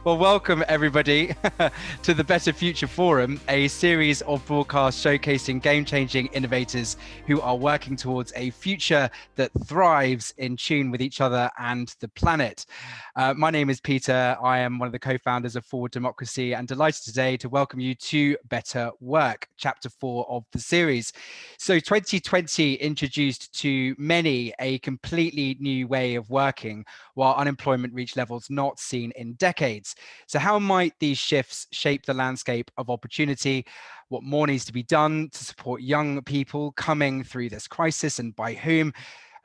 Well, welcome everybody to the Better Future Forum, a series of broadcasts showcasing game-changing innovators who are working towards a future that thrives in tune with each other and the planet. My name is Peter. I am one of the co-founders of Forward Democracy and delighted today to welcome you to Better Work, Chapter 4 of the series. So 2020 introduced to many a completely new way of working, while unemployment reached levels not seen in decades. So how might these shifts shape the landscape of opportunity? What more needs to be done to support young people coming through this crisis, and by whom?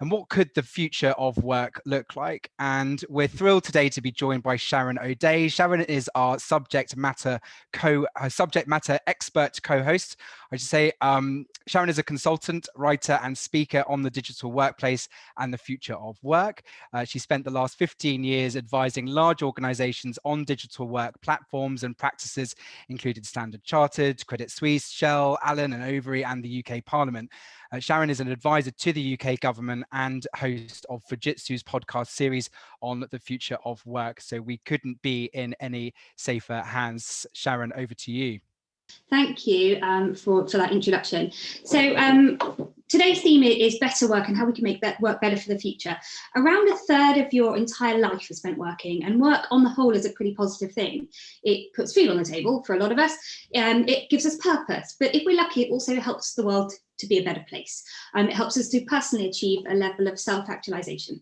And what could the future of work look like? And we're thrilled today to be joined by Sharon O'Day. Sharon is our subject matter expert co-host. I should say Sharon is a consultant, writer, and speaker on the digital workplace and the future of work. She spent the last 15 years advising large organizations on digital work platforms and practices, including Standard Chartered, Credit Suisse, Shell, Allen and Overy, and the UK Parliament. Sharon is an advisor to the UK government and host of Fujitsu's podcast series on the future of work. So we couldn't be in any safer hands. Sharon, over to you. Thank you for that introduction. So today's theme is better work and how we can make that work better for the future. Around a third of your entire life is spent working, and work on the whole is a pretty positive thing. It puts food on the table for a lot of us. It gives us purpose, but if we're lucky, it also helps the world to be a better place. It helps us to personally achieve a level of self-actualization.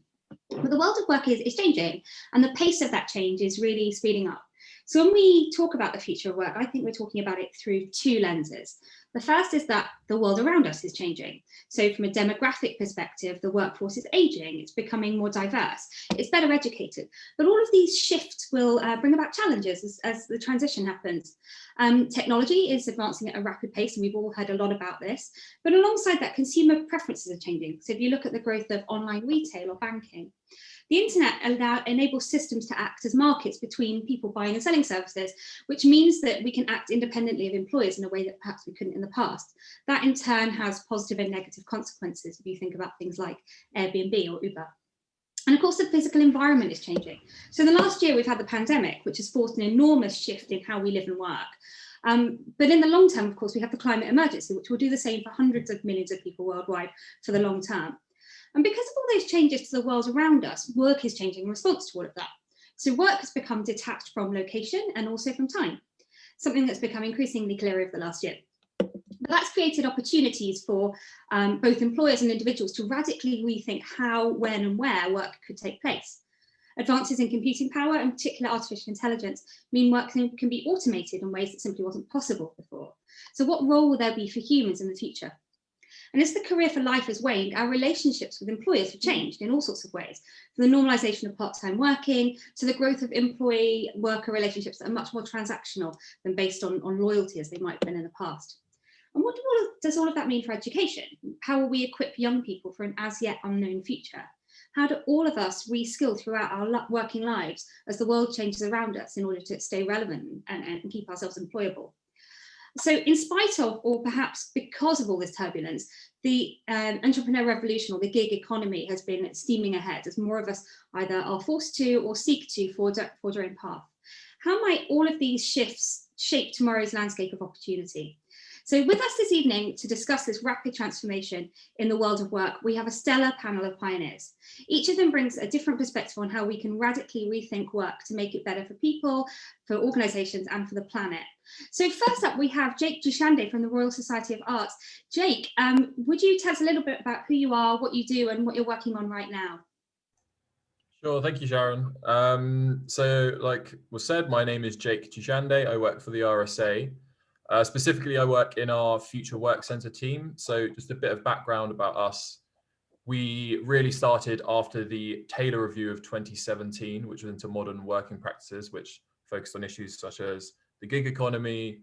But the world of work is changing, and the pace of that change is really speeding up. So when we talk about the future of work, I think we're talking about it through two lenses. The first is that the world around us is changing. So from a demographic perspective, the workforce is aging, it's becoming more diverse, it's better educated. But all of these shifts will bring about challenges as the transition happens. Technology is advancing at a rapid pace, and we've all heard a lot about this. But alongside that, consumer preferences are changing. So if you look at the growth of online retail or banking, the internet enables systems to act as markets between people buying and selling services, which means that we can act independently of employers in a way that perhaps we couldn't in the past. That in turn has positive and negative consequences if you think about things like Airbnb or Uber. And of course, the physical environment is changing. So in the last year, we've had the pandemic, which has forced an enormous shift in how we live and work. But in the long term, of course, we have the climate emergency, which will do the same for hundreds of millions of people worldwide for the long term. And because of all those changes to the world around us, work is changing in response to all of that. So work has become detached from location and also from time, something that's become increasingly clear over the last year. But that's created opportunities for both employers and individuals to radically rethink how, when and where work could take place. Advances in computing power, and particularly artificial intelligence, mean work can be automated in ways that simply wasn't possible before. So what role will there be for humans in the future? And as the career for life has waned, our relationships with employers have changed in all sorts of ways, from the normalisation of part-time working to the growth of employee-worker relationships that are much more transactional than based on loyalty as they might have been in the past. And what does all of that mean for education? How will we equip young people for an as yet unknown future? How do all of us reskill throughout our working lives as the world changes around us in order to stay relevant and keep ourselves employable? So in spite of, or perhaps because of all this turbulence, the entrepreneur revolution or the gig economy has been steaming ahead as more of us either are forced to or seek to forge our own path. How might all of these shifts shape tomorrow's landscape of opportunity? So with us this evening to discuss this rapid transformation in the world of work, we have a stellar panel of pioneers. Each of them brings a different perspective on how we can radically rethink work to make it better for people, for organisations and for the planet. So first up, we have Jooshandeh from the Royal Society of Arts. Jake, would you tell us a little bit about who you are, what you do and what you're working on right now? Sure, thank you, Sharon. So like was said, my name is Jake Jooshandeh. I work for the RSA. Specifically, I work in our Future Work Centre team. So just a bit of background about us. We really started after the Taylor Review of 2017, which was into modern working practices, which focused on issues such as the gig economy,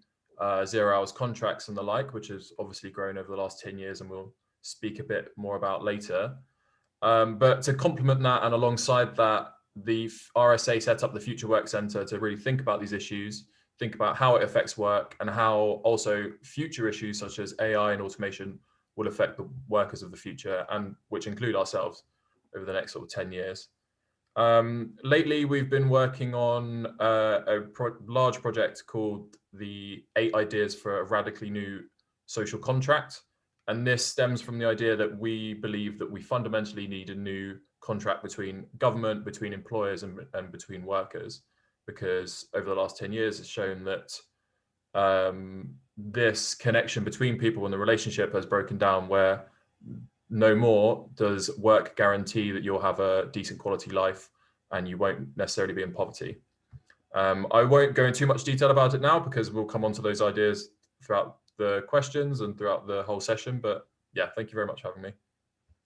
0 hours contracts and the like, which has obviously grown over the last 10 years and we'll speak a bit more about later. But to complement that and alongside that, the RSA set up the Future Work Centre to really think about these issues, think about how it affects work and how also future issues such as AI and automation will affect the workers of the future, and which include ourselves over the next sort of 10 years. Lately, we've been working on a large project called the 8 Ideas for a Radically New Social Contract. And this stems from the idea that we believe that we fundamentally need a new contract between government, between employers, and between workers, because over the last 10 years, it's shown that this connection between people and the relationship has broken down, where no more does work guarantee that you'll have a decent quality life and you won't necessarily be in poverty. I won't go into too much detail about it now because we'll come on to those ideas throughout the questions and throughout the whole session. But yeah, thank you very much for having me.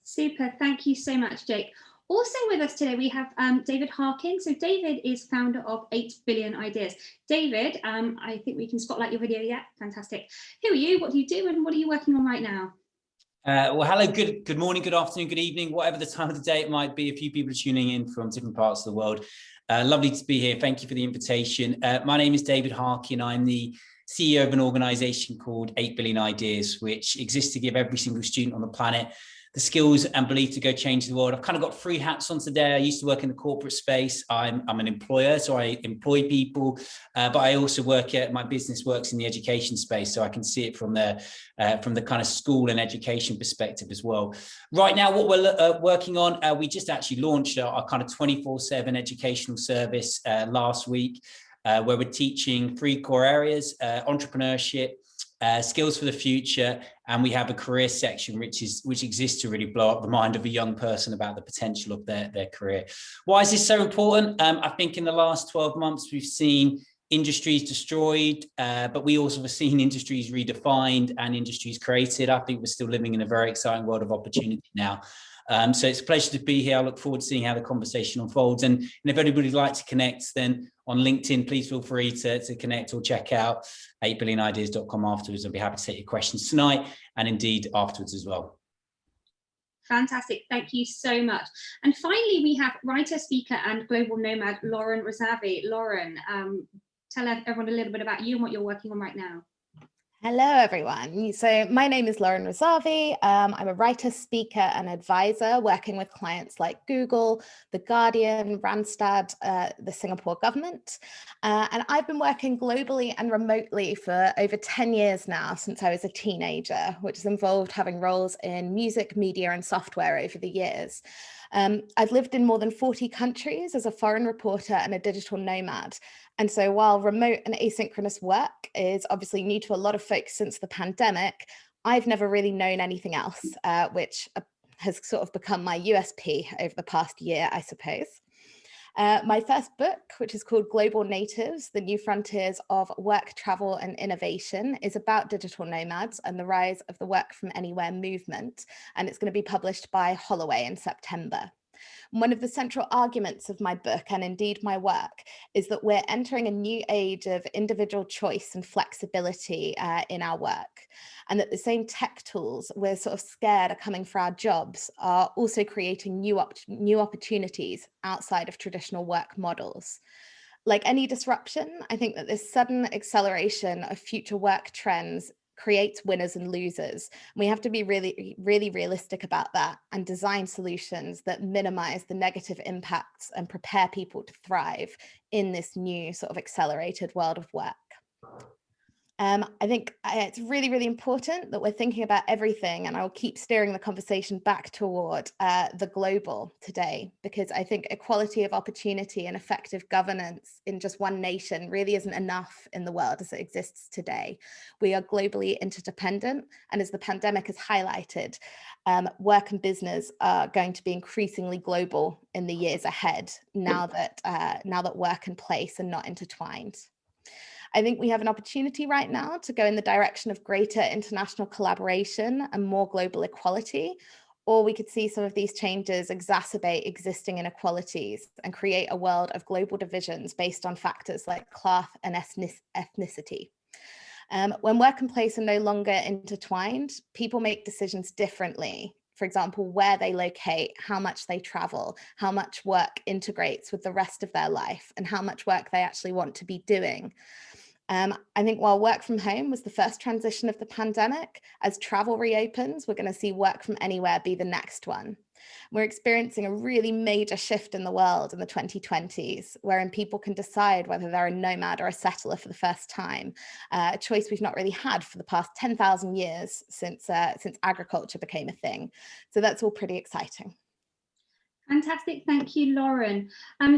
Super, thank you so much, Jake. Also with us today, we have David Harkin. So David is founder of 8 Billion Ideas. David, I think we can spotlight your video. Yeah, fantastic. Who are you? What do you do? And what are you working on right now? Well, hello, good morning, good afternoon, good evening, whatever the time of the day it might be. A few people are tuning in from different parts of the world. Lovely to be here. Thank you for the invitation. My name is David Harkin. I'm the CEO of an organisation called 8 Billion Ideas, which exists to give every single student on the planet the skills and belief to go change the world. I've kind of got 3 hats on today. I used to work in the corporate space. I'm an employer, so I employ people, but I also my business works in the education space, so I can see it from the kind of school and education perspective as well. Right now, what we're working on, we just actually launched our kind of 24/7 educational service last week, where we're teaching 3 core areas: entrepreneurship, skills for the future, and we have a career section which exists to really blow up the mind of a young person about the potential of their career. Why is this so important? I think in the last 12 months we've seen industries destroyed, but we also have seen industries redefined and industries created. I think we're still living in a very exciting world of opportunity now. So it's a pleasure to be here. I look forward to seeing how the conversation unfolds. And if anybody'd like to connect, then on LinkedIn, please feel free to connect or check out 8billioниdeas.com afterwards. I'll be happy to take your questions tonight and indeed afterwards as well. Fantastic, thank you so much. And finally, we have writer, speaker, and global nomad, Lauren Razavi. Lauren, tell everyone a little bit about you and what you're working on right now. Hello, everyone. So my name is Lauren Razavi. I'm a writer, speaker, and advisor working with clients like Google, The Guardian, Randstad, the Singapore government. And I've been working globally and remotely for over 10 years now, since I was a teenager, which has involved having roles in music, media, and software over the years. I've lived in more than 40 countries as a foreign reporter and a digital nomad. And so while remote and asynchronous work is obviously new to a lot of folks since the pandemic, I've never really known anything else, which has sort of become my USP over the past year, I suppose. My first book, which is called Global Natives, The New Frontiers of Work, Travel and Innovation, is about digital nomads and the rise of the work from anywhere movement. And it's going to be published by Holloway in September. One of the central arguments of my book, and indeed my work, is that we're entering a new age of individual choice and flexibility in our work, and that the same tech tools we're sort of scared are coming for our jobs are also creating new opportunities outside of traditional work models. Like any disruption, I think that this sudden acceleration of future work trends creates winners and losers. We have to be really, really realistic about that and design solutions that minimize the negative impacts and prepare people to thrive in this new sort of accelerated world of work. I think it's really, really important that we're thinking about everything, and I'll keep steering the conversation back toward the global today, because I think equality of opportunity and effective governance in just one nation really isn't enough in the world as it exists today. We are globally interdependent, and as the pandemic has highlighted, work and business are going to be increasingly global in the years ahead, now that work and place are not intertwined. I think we have an opportunity right now to go in the direction of greater international collaboration and more global equality, or we could see some of these changes exacerbate existing inequalities and create a world of global divisions based on factors like class and ethnicity. When work and place are no longer intertwined, people make decisions differently. For example, where they locate, how much they travel, how much work integrates with the rest of their life, and how much work they actually want to be doing. I think while work from home was the first transition of the pandemic, as travel reopens, we're going to see work from anywhere be the next one. We're experiencing a really major shift in the world in the 2020s, wherein people can decide whether they're a nomad or a settler for the first time, a choice we've not really had for the past 10,000 years since agriculture became a thing. So that's all pretty exciting. Fantastic, thank you, Lauren.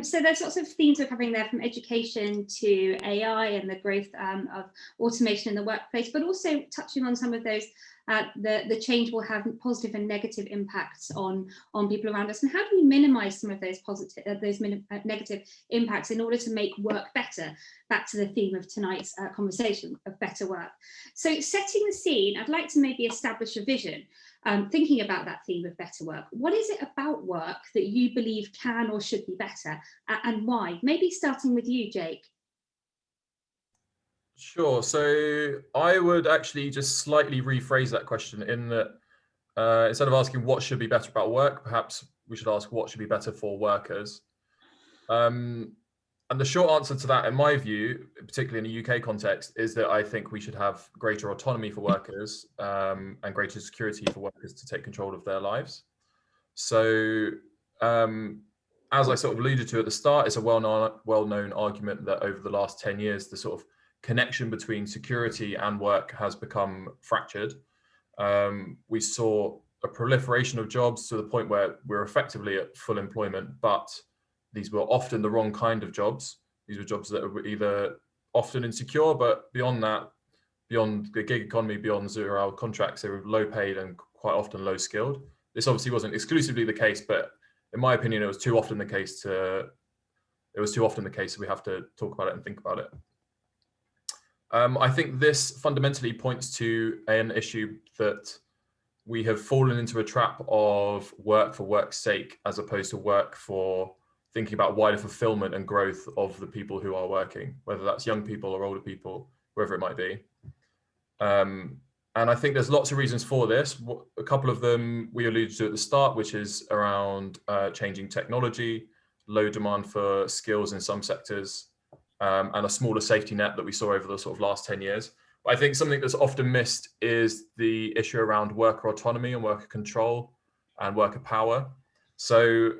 So there's lots of themes we're covering there, from education to AI and the growth of automation in the workplace, but also touching on some of those, the change will have positive and negative impacts on people around us, and how do we minimise some of those negative impacts in order to make work better, back to the theme of tonight's conversation of better work. So setting the scene, I'd like to maybe establish a vision. Thinking about that theme of better work, what is it about work that you believe can or should be better, and why? Maybe starting with you, Jake. Sure. So I would actually just slightly rephrase that question in that instead of asking what should be better about work, perhaps we should ask what should be better for workers. And the short answer to that, in my view, particularly in a UK context, is that I think we should have greater autonomy for workers and greater security for workers to take control of their lives. So as I sort of alluded to at the start, it's a well-known argument that over the last 10 years, the sort of connection between security and work has become fractured. We saw a proliferation of jobs to the point where we're effectively at full employment, but these were often the wrong kind of jobs. These were jobs that were either often insecure, but beyond that, beyond the gig economy, beyond 0-hour contracts, they were low paid and quite often low skilled. This obviously wasn't exclusively the case, but in my opinion, it was too often the case so we have to talk about it and think about it. I think this fundamentally points to an issue that we have fallen into a trap of work for work's sake, as opposed to work for thinking about wider fulfillment and growth of the people who are working, whether that's young people or older people, wherever it might be. And I think there's lots of reasons for this. A couple of them we alluded to at the start, which is around changing technology, low demand for skills in some sectors, and a smaller safety net that we saw over the sort of last 10 years. But I think something that's often missed is the issue around worker autonomy and worker control and worker power. So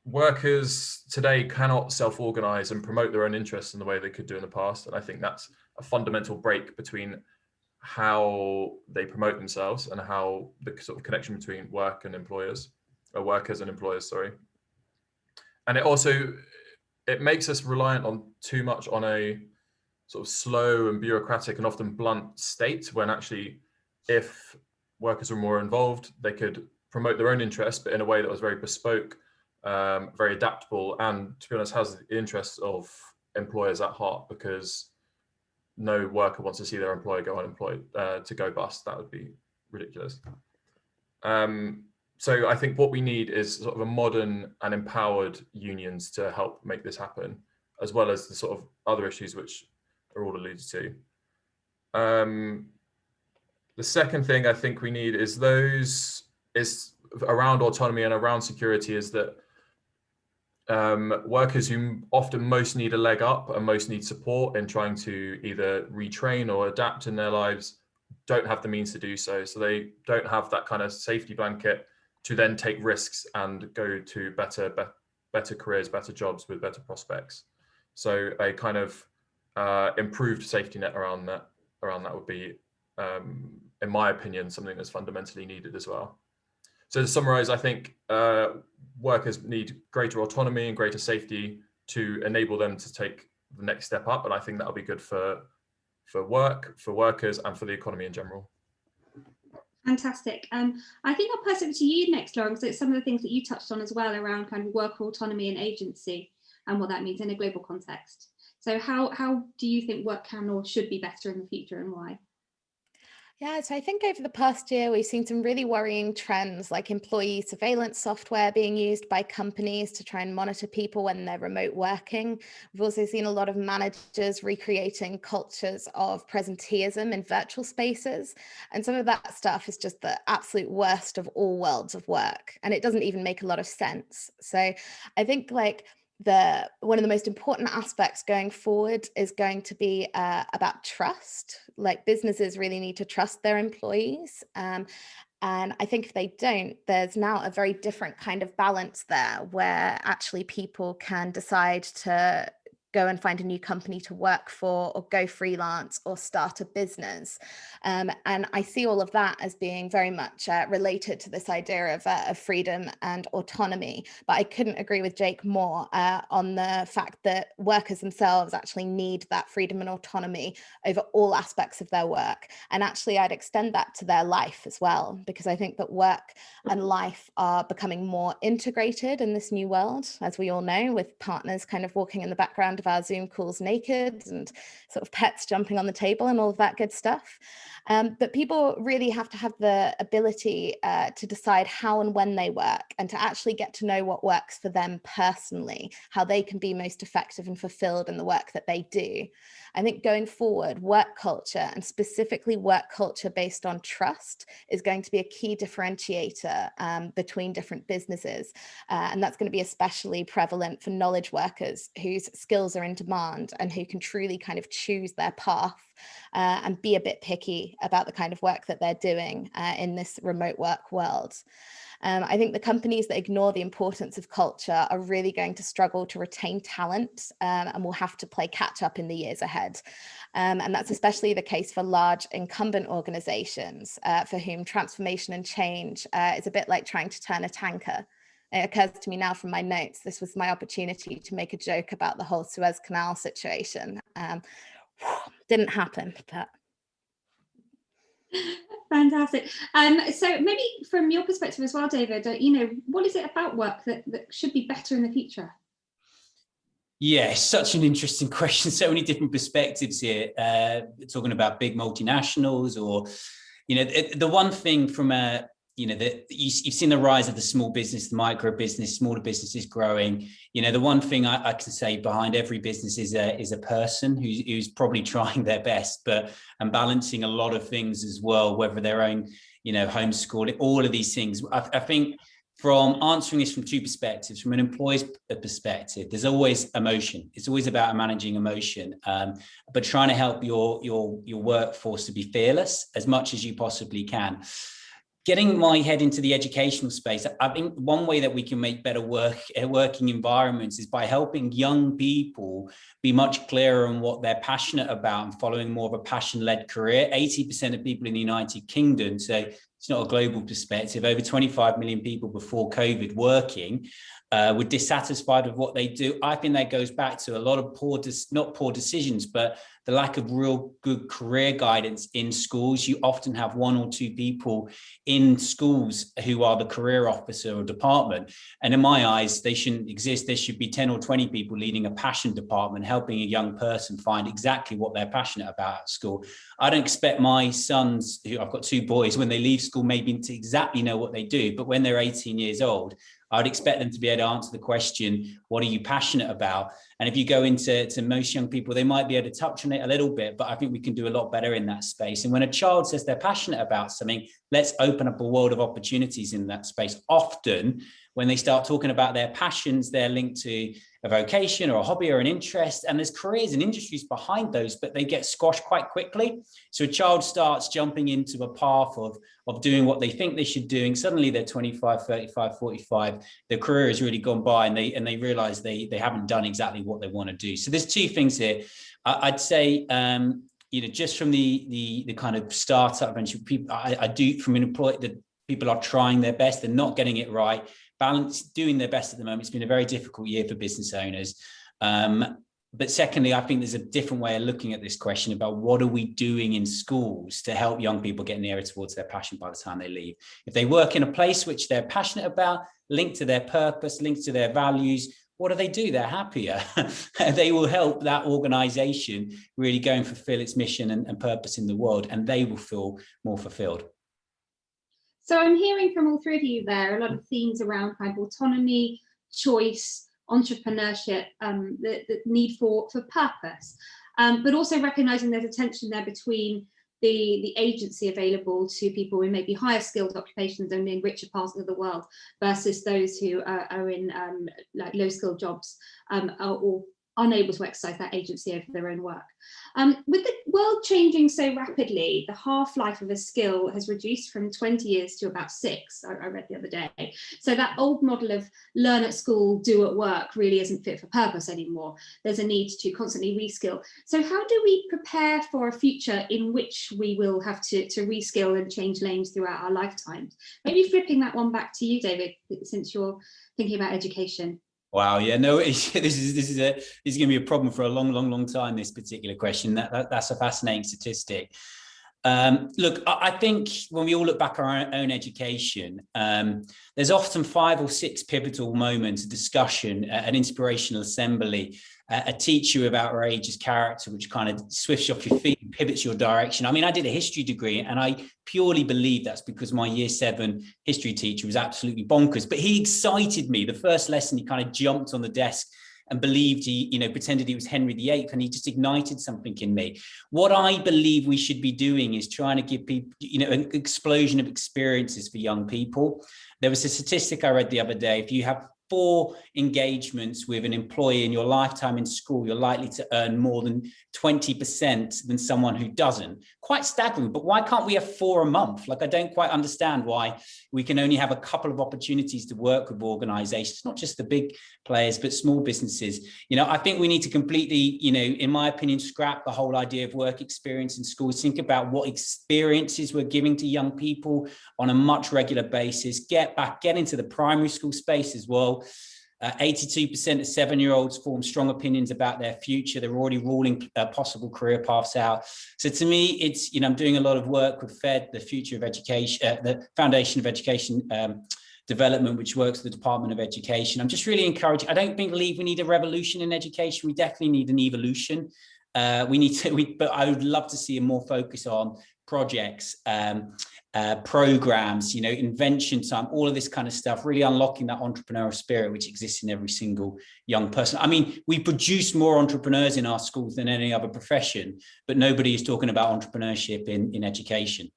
workers today cannot self-organize and promote their own interests in the way they could do in the past. And I think that's a fundamental break between how they promote themselves and how the sort of connection between work and employers, or workers and employers, sorry. And it makes us reliant on too much on a sort of slow and bureaucratic and often blunt state, when actually, if workers were more involved, they could promote their own interests, but in a way that was very bespoke, very adaptable, and to be honest, has the interests of employers at heart, because no worker wants to see their employer go unemployed, to go bust. That would be ridiculous. So I think what we need is sort of a modern and empowered unions to help make this happen, as well as the sort of other issues which are all alluded to. The second thing I think we need is around autonomy and around security, is that workers who often most need a leg up and most need support in trying to either retrain or adapt in their lives don't have the means to do so. So they don't have that kind of safety blanket to then take risks and go to better careers, better jobs with better prospects. So a kind of improved safety net around that would be, in my opinion, something that's fundamentally needed as well. So to summarize, I think workers need greater autonomy and greater safety to enable them to take the next step up. And I think that'll be good for work, for workers, and for the economy in general. Fantastic. I think I'll pass it to you next, Lauren, because it's some of the things that you touched on as well around kind of worker autonomy and agency and what that means in a global context. So how do you think work can or should be better in the future, and why? Yeah, so I think over the past year, we've seen some really worrying trends, like employee surveillance software being used by companies to try and monitor people when they're remote working. We've also seen a lot of managers recreating cultures of presenteeism in virtual spaces. And some of that stuff is just the absolute worst of all worlds of work. And it doesn't even make a lot of sense. So I think one of the most important aspects going forward is going to be about trust. Like, businesses really need to trust their employees. And I think if they don't, there's now a very different kind of balance there, where actually people can decide to go and find a new company to work for, or go freelance, or start a business. And I see all of that as being very much related to this idea of freedom and autonomy. But I couldn't agree with Jake more on the fact that workers themselves actually need that freedom and autonomy over all aspects of their work. And actually, I'd extend that to their life as well, because I think that work and life are becoming more integrated in this new world, as we all know, with partners kind of walking in the background of our Zoom calls naked, and sort of pets jumping on the table and all of that good stuff. But people really have to have the ability to decide how and when they work, and to actually get to know what works for them personally, how they can be most effective and fulfilled in the work that they do. I think going forward, work culture, and specifically work culture based on trust, is going to be a key differentiator between different businesses. And that's going to be especially prevalent for knowledge workers whose skills are in demand, and who can truly kind of choose their path and be a bit picky about the kind of work that they're doing in this remote work world. I think the companies that ignore the importance of culture are really going to struggle to retain talent, and will have to play catch up in the years ahead. And that's especially the case for large incumbent organizations for whom transformation and change is a bit like trying to turn a tanker. It occurs to me now from my notes, this was my opportunity to make a joke about the whole Suez Canal situation. Didn't happen, but... Fantastic. So maybe from your perspective as well, David, what is it about work that should be better in the future? Yeah, such an interesting question. So many different perspectives here. Talking about big multinationals, or, the one thing from a, you've seen the rise of the small business, the micro business, smaller businesses growing. The one thing I can say behind every business is a person who's probably trying their best, and balancing a lot of things as well, whether their own, homeschooling, all of these things. I think from answering this from two perspectives, from an employee's perspective, there's always emotion. It's always about managing emotion, but trying to help your workforce to be fearless as much as you possibly can. Getting my head into the educational space, I think one way that we can make better working environments is by helping young people be much clearer on what they're passionate about, and following more of a passion-led career. 80% of people in the United Kingdom, so it's not a global perspective, over 25 million people before COVID working, were dissatisfied with what they do. I think that goes back to a lot of not poor decisions, but the lack of real good career guidance in schools. You often have one or two people in schools who are the career officer or department. And in my eyes, they shouldn't exist. There should be 10 or 20 people leading a passion department, helping a young person find exactly what they're passionate about at school. I don't expect my sons, I've got two boys, when they leave school, maybe to exactly know what they do. But when they're 18 years old, I'd expect them to be able to answer the question, what are you passionate about? And if you go into most young people, they might be able to touch on it a little bit, but I think we can do a lot better in that space. And when a child says they're passionate about something, let's open up a world of opportunities in that space. Often, when they start talking about their passions, they're linked to a vocation or a hobby or an interest, and there's careers and industries behind those, but they get squashed quite quickly. So a child starts jumping into a path of doing what they think they should do, and suddenly they're 25, 35, 45, their career has really gone by, and they realize they haven't done exactly what they want to do. So there's two things here. I'd say, just from the kind of startup venture, people, I do from an employee, that people are trying their best, they're not getting it right. Doing their best at the moment. It's been a very difficult year for business owners. But secondly, I think there's a different way of looking at this question about what are we doing in schools to help young people get nearer towards their passion by the time they leave. If they work in a place which they're passionate about, linked to their purpose, linked to their values, what do? They're happier. They will help that organization really go and fulfill its mission and purpose in the world, and they will feel more fulfilled. So I'm hearing from all three of you there a lot of themes around kind of autonomy, choice, entrepreneurship, the need for purpose, but also recognizing there's a tension there between the agency available to people in maybe higher skilled occupations and in richer parts of the world versus those who are in like low skilled jobs or unable to exercise that agency over their own work. With the world changing so rapidly, the half-life of a skill has reduced from 20 years to about 6, I read the other day. So that old model of learn at school, do at work really isn't fit for purpose anymore. There's a need to constantly reskill. So how do we prepare for a future in which we will have to reskill and change lanes throughout our lifetimes? Maybe flipping that one back to you, David, since you're thinking about education. Wow, yeah, no, this is going to be a problem for a long time. This particular question, that's a fascinating statistic. Look, I think when we all look back at our own education, there's often 5 or 6 pivotal moments, a discussion, an inspirational assembly, a teacher of outrageous character, which kind of swifts you off your feet and pivots your direction. I mean, I did a history degree and I purely believe that's because my year 7 history teacher was absolutely bonkers, but he excited me. The first lesson, he kind of jumped on the desk and believed he, pretended he was Henry VIII, and he just ignited something in me. What I believe we should be doing is trying to give people, an explosion of experiences for young people. There was a statistic I read the other day. If you have 4 engagements with an employee in your lifetime in school, you're likely to earn more than 20% than someone who doesn't. Quite staggering, but why can't we have 4 a month? Like, I don't quite understand why we can only have a couple of opportunities to work with organizations, not just the big players, but small businesses. I think we need to completely, in my opinion, scrap the whole idea of work experience in schools. Think about what experiences we're giving to young people on a much regular basis. Get into the primary school space as well. 82% of 7-year-olds form strong opinions about their future. They're already ruling possible career paths out. So to me, it's, I'm doing a lot of work with FED, the Future of Education, the Foundation of Education Development, which works with the Department of Education. I'm just really encouraging. I don't believe we need a revolution in education. We definitely need an evolution. But I would love to see a more focus on projects, programs, invention time, all of this kind of stuff, really unlocking that entrepreneurial spirit which exists in every single young person. I mean, we produce more entrepreneurs in our schools than any other profession, but nobody is talking about entrepreneurship in education,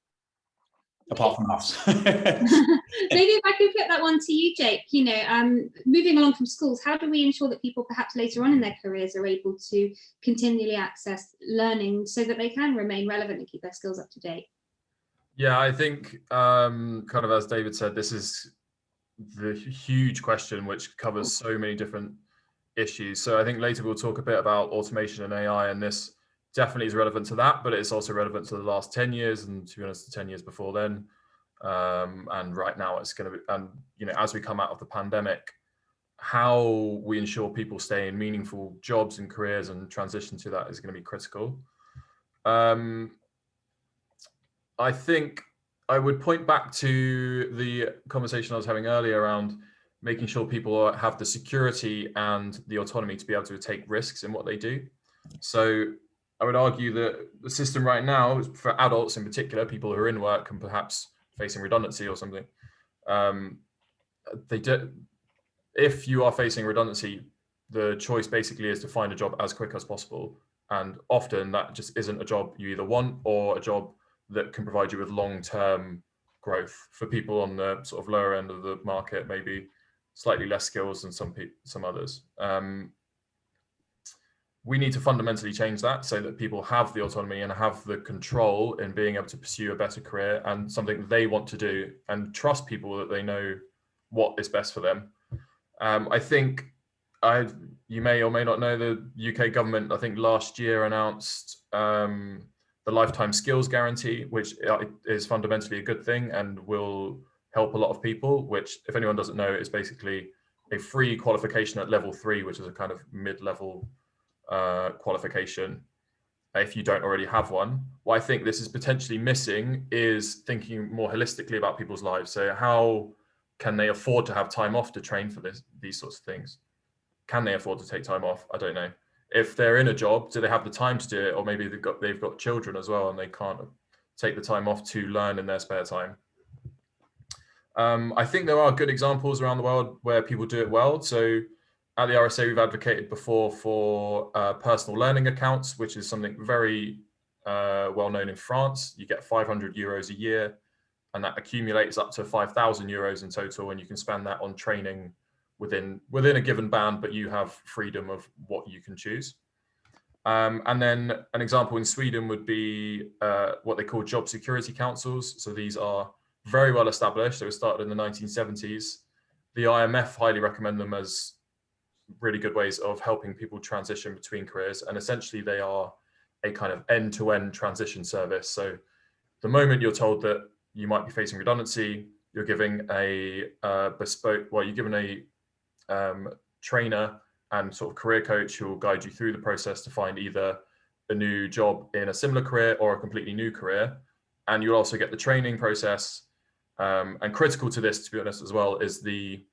apart from us. Maybe if I could put that one to you, Jake, moving along from schools, how do we ensure that people perhaps later on in their careers are able to continually access learning so that they can remain relevant and keep their skills up to date? Yeah, I think kind of as David said, this is the huge question which covers so many different issues. So I think later we'll talk a bit about automation and AI, and this definitely is relevant to that, but it's also relevant to the last 10 years and, to be honest, the 10 years before then. And right now it's going to be, and as we come out of the pandemic, how we ensure people stay in meaningful jobs and careers and transition to that is going to be critical. I think I would point back to the conversation I was having earlier around making sure people have the security and the autonomy to be able to take risks in what they do. So I would argue that the system right now, for adults in particular, people who are in work and perhaps facing redundancy or something, if you are facing redundancy, the choice basically is to find a job as quick as possible. And often that just isn't a job you either want or a job that can provide you with long-term growth. For people on the sort of lower end of the market, maybe slightly less skills than some others. We need to fundamentally change that so that people have the autonomy and have the control in being able to pursue a better career and something they want to do, and trust people that they know what is best for them. I think you may or may not know, the UK government, I think last year, announced the lifetime skills guarantee, which is fundamentally a good thing and will help a lot of people, which, if anyone doesn't know, is basically a free qualification at level 3, which is a kind of mid-level qualification if you don't already have one. What I think this is potentially missing is thinking more holistically about people's lives. So how can they afford to have time off to train for these sorts of things? Can they afford to take time off? I don't know. If they're in a job, do they have the time to do it? Or maybe they've got children as well and they can't take the time off to learn in their spare time. I think there are good examples around the world where people do it well. So at the RSA, we've advocated before for personal learning accounts, which is something very well known in France. You get 500 euros a year, and that accumulates up to 5,000 euros in total, and you can spend that on training within a given band, but you have freedom of what you can choose. And then an example in Sweden would be what they call job security councils. So these are very well established. They were started in the 1970s. The IMF highly recommend them as really good ways of helping people transition between careers. And essentially they are a kind of end-to-end transition service. So the moment you're told that you might be facing redundancy, you're giving a you're given a trainer and sort of career coach who will guide you through the process to find either a new job in a similar career or a completely new career. And you'll also get the training process. And critical to this, to be honest, as well, is the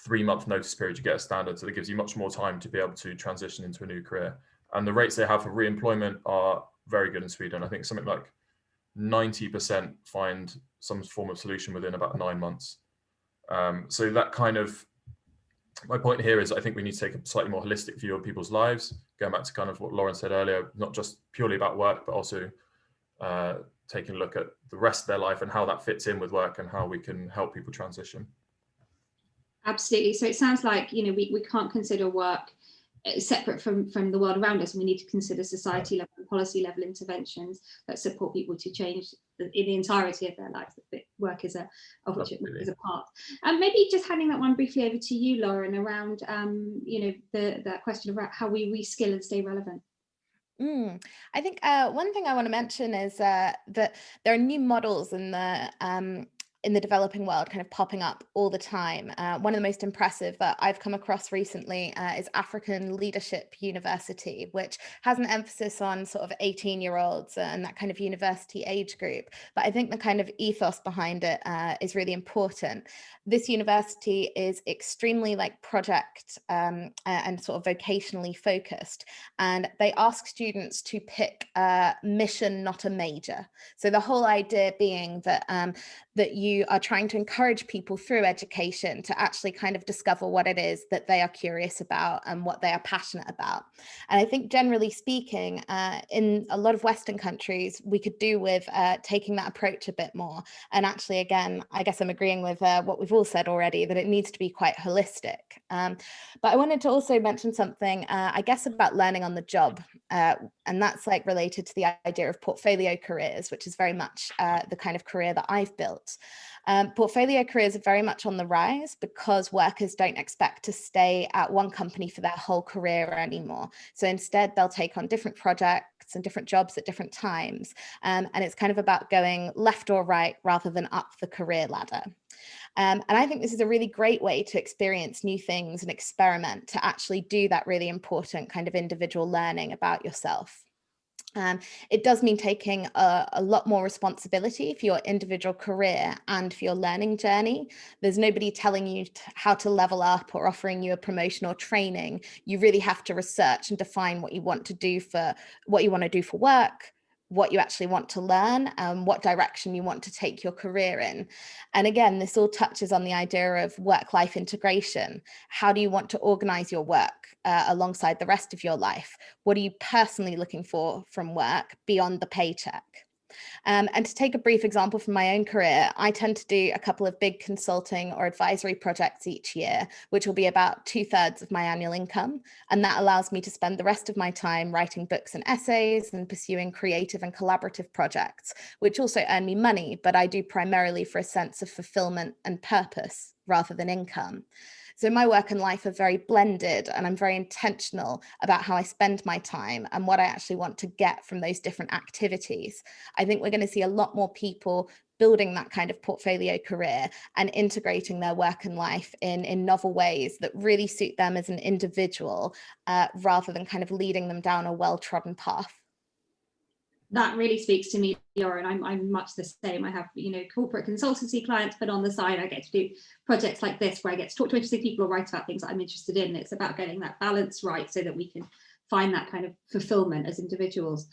3-month notice period you get as standard. So that gives you much more time to be able to transition into a new career. And the rates they have for re-employment are very good in Sweden. I think something like 90% find some form of solution within about 9 months. So that kind of, my point here is I think we need to take a slightly more holistic view of people's lives, going back to kind of what Lauren said earlier, not just purely about work, but also taking a look at the rest of their life and how that fits in with work and how we can help people transition. Absolutely. So it sounds like, you know, we can't consider work separate from the world around us, and we need to consider society level and policy level interventions that support people to change in the entirety of their lives. That work is of which it is a part. Maybe just handing that one briefly over to you, Lauren, around you know, that question about how we reskill and stay relevant. I think one thing I want to mention is that there are new models in the developing world kind of popping up all the time. One of the most impressive that I've come across recently is African Leadership University, which has an emphasis on sort of 18-year-olds and that kind of university age group. But I think the kind of ethos behind it is really important. This university is extremely like project and sort of vocationally focused. And they ask students to pick a mission, not a major. So the whole idea being that that you are trying to encourage people through education to actually kind of discover what it is that they are curious about and what they are passionate about. And I think generally speaking, in a lot of Western countries, we could do with taking that approach a bit more. And actually, again, I guess I'm agreeing with what we've all said already, that it needs to be quite holistic. But I wanted to also mention something, I guess, about learning on the job. And that's like related to the idea of portfolio careers, which is very much the kind of career that I've built. Portfolio careers are very much on the rise because workers don't expect to stay at one company for their whole career anymore. So instead, they'll take on different projects and different jobs at different times. And it's kind of about going left or right rather than up the career ladder. And I think this is a really great way to experience new things and experiment to actually do that really important kind of individual learning about yourself. It does mean taking a lot more responsibility for your individual career and for your learning journey. There's nobody telling you how to level up or offering you a promotion or training. You really have to research and define what you want to do for work, what you actually want to learn, what direction you want to take your career in. And again, this all touches on the idea of work-life integration. How do you want to organize your work alongside the rest of your life? What are you personally looking for from work beyond the paycheck? And to take a brief example from my own career, I tend to do a couple of big consulting or advisory projects each year, which will be about 2/3 of my annual income. And that allows me to spend the rest of my time writing books and essays and pursuing creative and collaborative projects, which also earn me money, but I do primarily for a sense of fulfillment and purpose rather than income. So my work and life are very blended, and I'm very intentional about how I spend my time and what I actually want to get from those different activities. I think we're going to see a lot more people building that kind of portfolio career and integrating their work and life in novel ways that really suit them as an individual, rather than kind of leading them down a well-trodden path. That really speaks to me, Lauren. I'm much the same. I have, you know, corporate consultancy clients, but on the side, I get to do projects like this where I get to talk to interesting people or write about things that I'm interested in. It's about getting that balance right so that we can find that kind of fulfillment as individuals.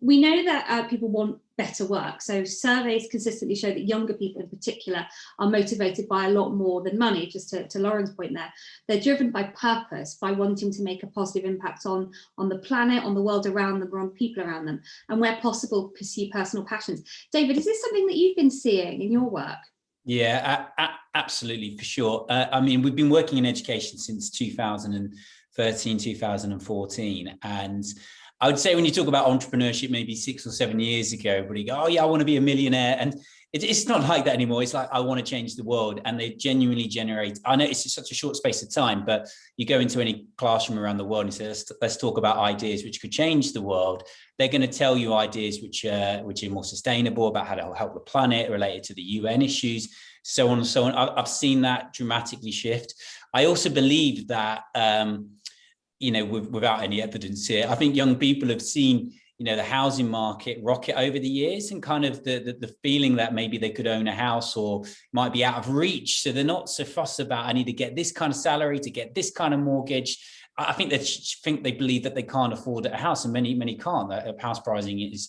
We know that people want better work. So surveys consistently show that younger people in particular are motivated by a lot more than money, just to Lauren's point there. They're driven by purpose, by wanting to make a positive impact on the planet, on the world around them, or on people around them, and where possible, pursue personal passions. David, is this something that you've been seeing in your work? Yeah, absolutely, for sure. I mean, we've been working in education since 2013, 2014. And I would say when you talk about entrepreneurship, maybe 6 or 7 years ago, everybody go, oh yeah, I want to be a millionaire. And it's not like that anymore. It's like, I want to change the world. And they genuinely generate, I know it's such a short space of time, but you go into any classroom around the world and say, let's talk about ideas which could change the world. They're going to tell you ideas which are more sustainable, about how to help the planet, related to the UN issues, so on and so on. I've seen that dramatically shift. I also believe that, without any evidence here, I think young people have seen, the housing market rocket over the years, and kind of the feeling that maybe they could own a house or might be out of reach. So they're not so fussed about, I need to get this kind of salary to get this kind of mortgage. I think they believe that they can't afford a house, and many can't. That house pricing is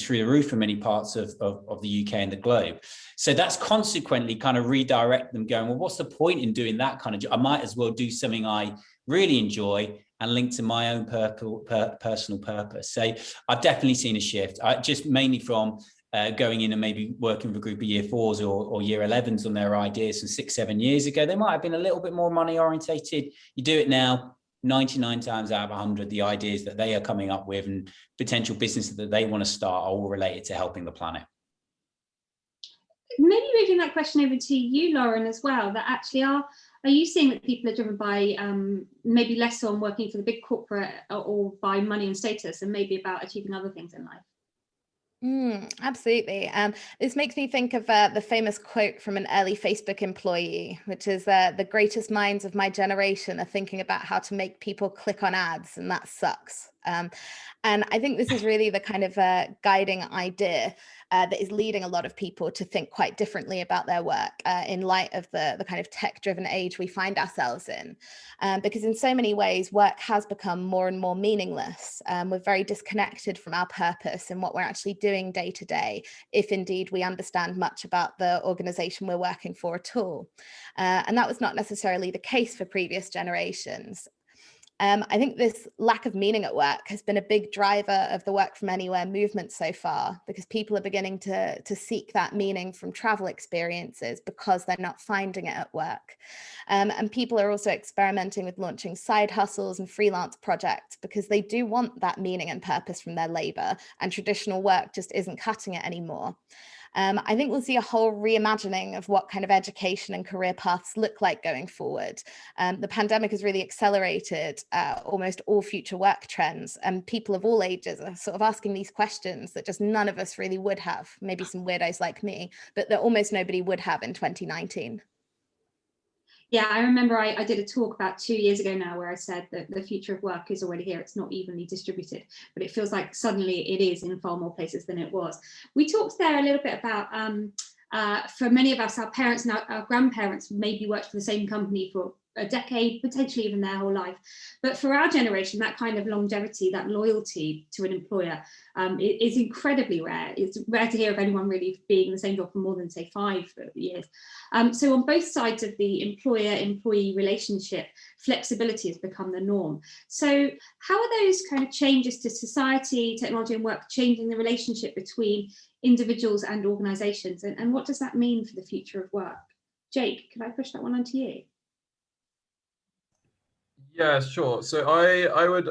through the roof in many parts of the UK and the globe. So that's consequently kind of redirect them going, well, what's the point in doing that kind of job? I might as well do something I really enjoy and link to my own personal purpose. So I've definitely seen a shift, just mainly from going in and maybe working with a group of year 4s or year 11s on their ideas from 6-7 years ago. They might have been a little bit more money orientated. You do it now, 99 times out of 100, the ideas that they are coming up with and potential businesses that they want to start are all related to helping the planet. Maybe moving that question over to you, Lauren, as well, that actually are you seeing that people are driven by maybe less on working for the big corporate or by money and status, and maybe about achieving other things in life? Absolutely. This makes me think of the famous quote from an early Facebook employee, which is the greatest minds of my generation are thinking about how to make people click on ads, and that sucks. And I think this is really the kind of guiding idea that is leading a lot of people to think quite differently about their work in light of the kind of tech-driven age we find ourselves in. Because in so many ways, work has become more and more meaningless. We're very disconnected from our purpose and what we're actually doing day to day, if indeed we understand much about the organization we're working for at all. And that was not necessarily the case for previous generations. I think this lack of meaning at work has been a big driver of the work from anywhere movement so far, because people are beginning to seek that meaning from travel experiences because they're not finding it at work. And people are also experimenting with launching side hustles and freelance projects because they do want that meaning and purpose from their labor, and traditional work just isn't cutting it anymore. I think we'll see a whole reimagining of what kind of education and career paths look like going forward. The pandemic has really accelerated almost all future work trends, and people of all ages are sort of asking these questions that just none of us really would have, maybe some weirdos like me, but that almost nobody would have in 2019. Yeah, I remember I did a talk about 2 years ago now where I said that the future of work is already here. It's not evenly distributed, but it feels like suddenly it is in far more places than it was. We talked there a little bit about, for many of us, our parents and our grandparents maybe worked for the same company for a decade, potentially even their whole life. But for our generation, that kind of longevity, that loyalty to an employer is incredibly rare. It's rare to hear of anyone really being in the same job for more than, say, 5 years. So on both sides of the employer-employee relationship, flexibility has become the norm. So how are those kind of changes to society, technology and work changing the relationship between individuals and organisations? And what does that mean for the future of work? Jake, could I push that one onto you? Yeah, sure. So I would,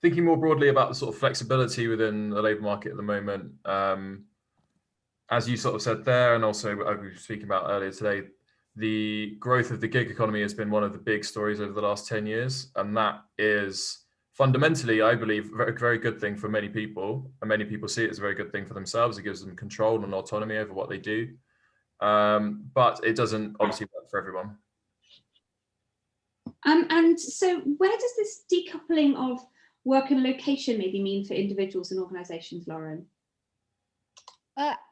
thinking more broadly about the sort of flexibility within the labour market at the moment, as you sort of said there, and also I was speaking about earlier today, the growth of the gig economy has been one of the big stories over the last 10 years. And that is fundamentally, I believe, a very good thing for many people. And many people see it as a very good thing for themselves. It gives them control and autonomy over what they do. But it doesn't obviously work for everyone. And so where does this decoupling of work and location maybe mean for individuals and organisations, Lauren?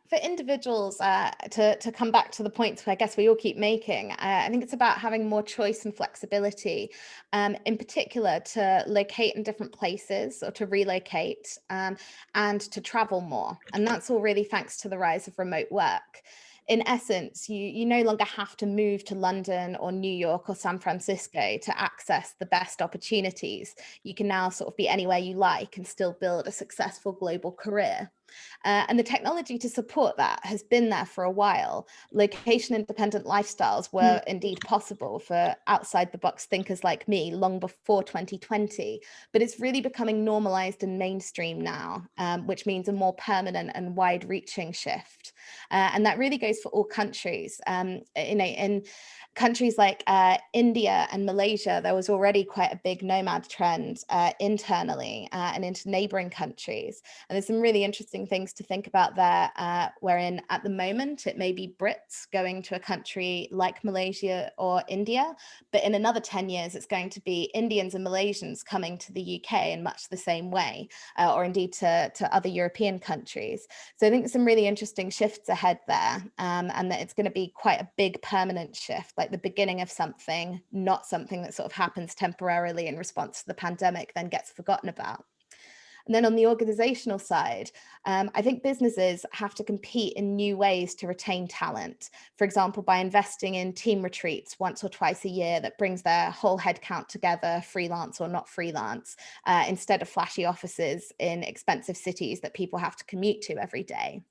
For individuals, to come back to the points where I guess we all keep making, I think it's about having more choice and flexibility, in particular to locate in different places or to relocate, and to travel more. And that's all really thanks to the rise of remote work. In essence, you no longer have to move to London or New York or San Francisco to access the best opportunities. You can now sort of be anywhere you like and still build a successful global career. And the technology to support that has been there for a while. Location-independent lifestyles were indeed possible for outside-the-box thinkers like me long before 2020, but it's really becoming normalized and mainstream now, which means a more permanent and wide-reaching shift. And that really goes for all countries. In countries like India and Malaysia, there was already quite a big nomad trend internally and into neighboring countries. And there's some really interesting things to think about there, wherein at the moment it may be Brits going to a country like Malaysia or India, but in another 10 years it's going to be Indians and Malaysians coming to the UK in much the same way, or indeed to other European countries. So I think there's some really interesting shifts ahead there, and that it's going to be quite a big permanent shift, like the beginning of something, not something that sort of happens temporarily in response to the pandemic, then gets forgotten about. And then on the organizational side, I think businesses have to compete in new ways to retain talent. For example, by investing in team retreats once or twice a year that brings their whole headcount together, freelance or not freelance, instead of flashy offices in expensive cities that people have to commute to every day.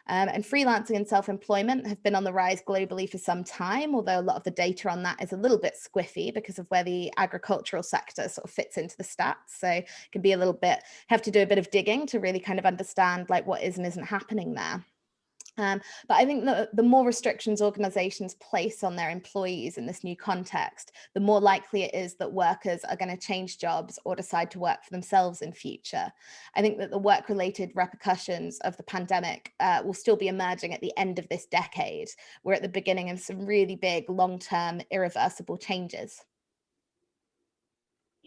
And freelancing and self-employment have been on the rise globally for some time, although a lot of the data on that is a little bit squiffy because of where the agricultural sector sort of fits into the stats. So it can be a little bit, have to do a bit of digging to really kind of understand like what is and isn't happening there. But I think that the more restrictions organizations place on their employees in this new context, the more likely it is that workers are going to change jobs or decide to work for themselves in future. I think that the work-related repercussions of the pandemic will still be emerging at the end of this decade. We're at the beginning of some really big, long-term, irreversible changes.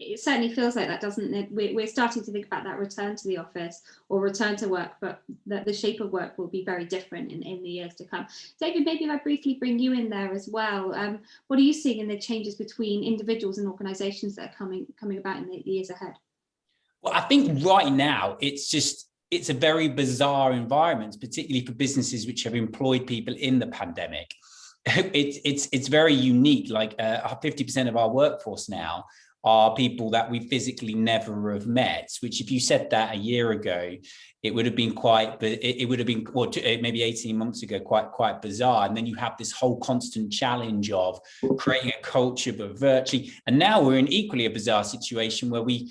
It certainly feels like that, doesn't it? We're starting to think about that return to the office or return to work, but the shape of work will be very different in the years to come. David, maybe if I briefly bring you in there as well. What are you seeing in the changes between individuals and organisations that are coming about in the years ahead? Well, I think right now it's a very bizarre environment, particularly for businesses which have employed people in the pandemic. It's very unique. Like 50% of our workforce now are people that we physically never have met, which if you said that a year ago, it would have been maybe 18 months ago, quite bizarre. And then you have this whole constant challenge of creating a culture, but virtually. And now we're in equally a bizarre situation where we're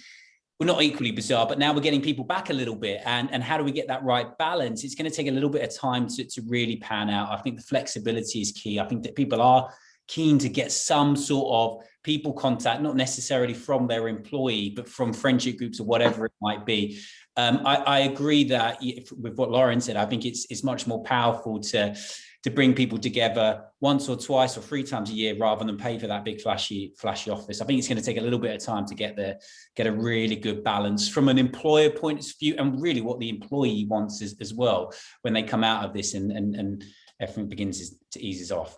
not equally bizarre, but now we're getting people back a little bit. And how do we get that right balance? It's going to take a little bit of time to really pan out. I think the flexibility is key. I think that people are keen to get some sort of people contact, not necessarily from their employee, but from friendship groups or whatever it might be. I agree that with what Lauren said, I think it's much more powerful to bring people together once or twice or 3 times a year rather than pay for that big flashy office. I think it's going to take a little bit of time to get a really good balance from an employer point of view and really what the employee wants as well when they come out of this and everything begins to ease off.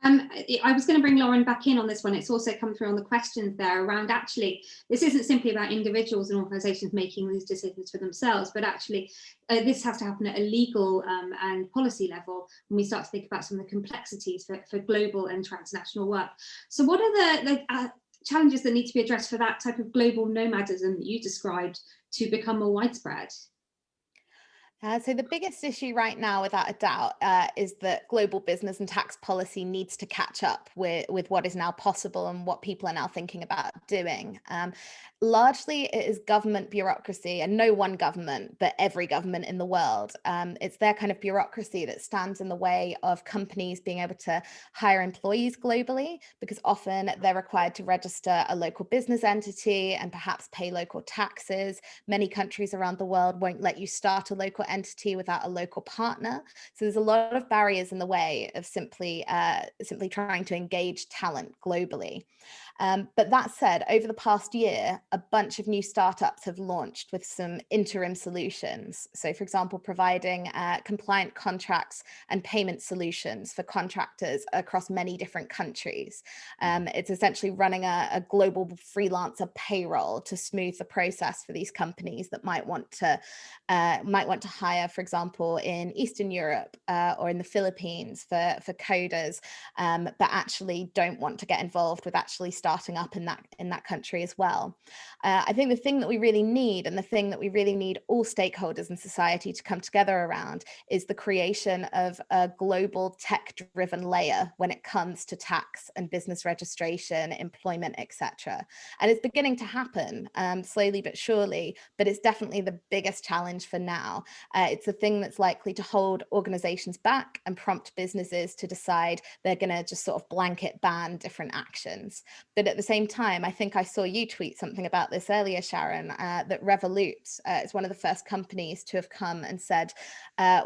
I was going to bring Lauren back in on this one. It's also come through on the questions there around actually, this isn't simply about individuals and organisations making these decisions for themselves, but actually this has to happen at a legal and policy level when we start to think about some of the complexities for global and transnational work. So what are the challenges that need to be addressed for that type of global nomadism that you described to become more widespread? So the biggest issue right now, without a doubt, is that global business and tax policy needs to catch up with what is now possible and what people are now thinking about doing. Largely, it is government bureaucracy, and no one government, but every government in the world. It's their kind of bureaucracy that stands in the way of companies being able to hire employees globally, because often they're required to register a local business entity and perhaps pay local taxes. Many countries around the world won't let you start a local entity without a local partner. So there's a lot of barriers in the way of simply trying to engage talent globally. But that said, over the past year, a bunch of new startups have launched with some interim solutions. So for example, providing compliant contracts and payment solutions for contractors across many different countries. It's essentially running a global freelancer payroll to smooth the process for these companies that might want to hire, for example, in Eastern Europe or in the Philippines for coders, but actually don't want to get involved with actually starting up in that country as well. I think the thing that we really need, and the thing that we really need all stakeholders in society to come together around, is the creation of a global tech-driven layer when it comes to tax and business registration, employment, etc. And it's beginning to happen slowly but surely, but it's definitely the biggest challenge for now. It's the thing that's likely to hold organizations back and prompt businesses to decide they're going to just sort of blanket ban different actions. But at the same time, I think I saw you tweet something about this earlier, Sharon, that Revolut is one of the first companies to have come and said,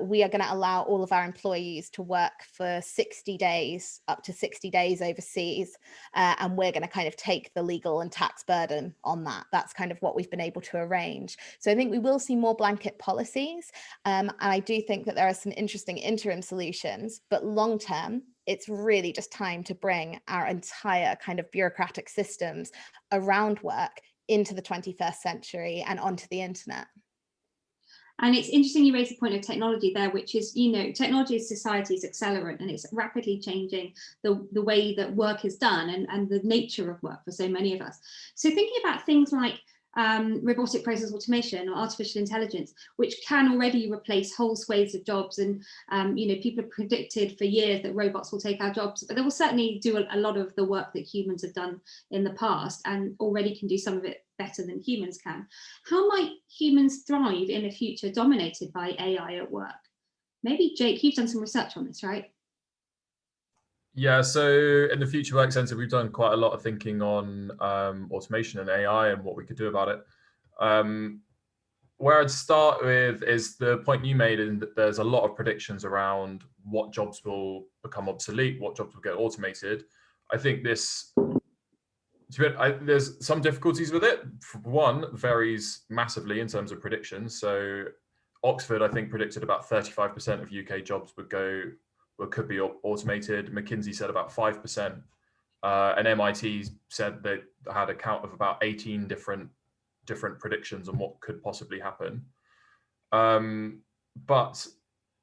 we are going to allow all of our employees to work for 60 days, up to 60 days overseas, and we're going to kind of take the legal and tax burden on that. That's kind of what we've been able to arrange. So I think we will see more blanket policies, and I do think that there are some interesting interim solutions, but long term, it's really just time to bring our entire kind of bureaucratic systems around work into the 21st century and onto the internet. And it's interesting you raised the point of technology there, which is, technology is society's accelerant, and it's rapidly changing the way that work is done and the nature of work for so many of us. So thinking about things like robotic process automation or artificial intelligence, which can already replace whole swathes of jobs, and people have predicted for years that robots will take our jobs, but they will certainly do a lot of the work that humans have done in the past, and already can do some of it better than humans can. How might humans thrive in a future dominated by AI at work? Maybe Jake, you've done some research on this, right? Yeah, so in the Future Work Centre, we've done quite a lot of thinking on automation and AI and what we could do about it. Where I'd start with is the point you made, in that there's a lot of predictions around what jobs will become obsolete, what jobs will get automated. I think there's some difficulties with it. For one, varies massively in terms of predictions. So Oxford, I think, predicted about 35% of UK jobs could be automated. McKinsey said about 5%. And MIT said they had a count of about 18 different predictions on what could possibly happen. But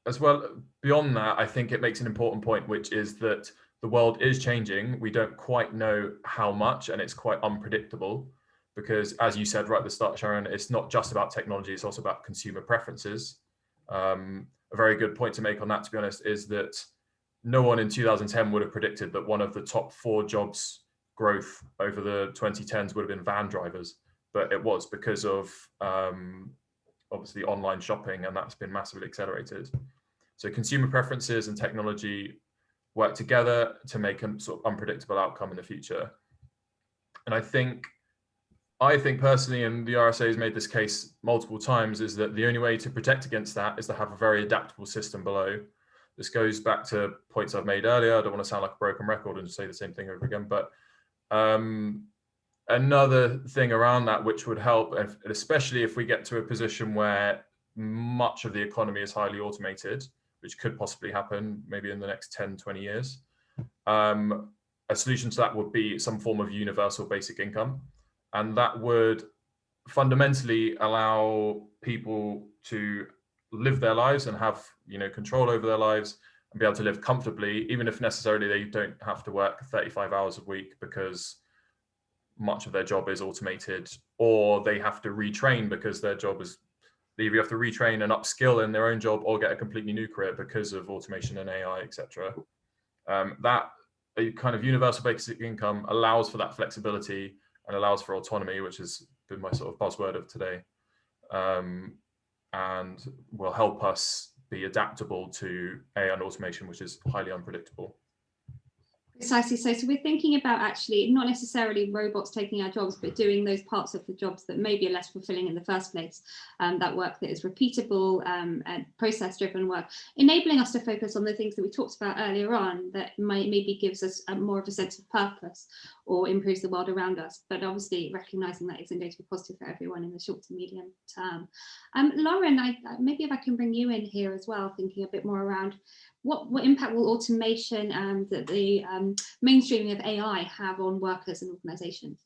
as well, beyond that, I think it makes an important point, which is that the world is changing. We don't quite know how much, and it's quite unpredictable, because as you said right at the start, Sharon, it's not just about technology, it's also about consumer preferences. A very good point to make on that, to be honest, is that no one in 2010 would have predicted that one of the top 4 jobs growth over the 2010s would have been van drivers, but it was because of obviously online shopping, and that's been massively accelerated. So consumer preferences and technology work together to make a sort of unpredictable outcome in the future. And I think personally, and the RSA has made this case multiple times, is that the only way to protect against that is to have a very adaptable system below. This goes back to points I've made earlier. I don't want to sound like a broken record and just say the same thing over again, but another thing around that which would help, especially if we get to a position where much of the economy is highly automated, which could possibly happen maybe in the next 10, 20 years. A solution to that would be some form of universal basic income. And that would fundamentally allow people to live their lives and have control over their lives and be able to live comfortably, even if necessarily they don't have to work 35 hours a week because much of their job is automated, or they have to retrain because their job is, either you have to retrain and upskill in their own job or get a completely new career because of automation and AI, etc. That a kind of universal basic income allows for that flexibility and allows for autonomy, which has been my sort of buzzword of today, and will help us be adaptable to AI and automation, which is highly unpredictable. Precisely so. So we're thinking about actually not necessarily robots taking our jobs, but doing those parts of the jobs that maybe are less fulfilling in the first place. That work that is repeatable and process-driven work, enabling us to focus on the things that we talked about earlier on that maybe gives us more of a sense of purpose or improves the world around us. But obviously recognizing that isn't going to be positive for everyone in the short to medium term. Lauren, maybe if I can bring you in here as well, thinking a bit more around what impact will automation and the mainstreaming of AI have on workers and organizations?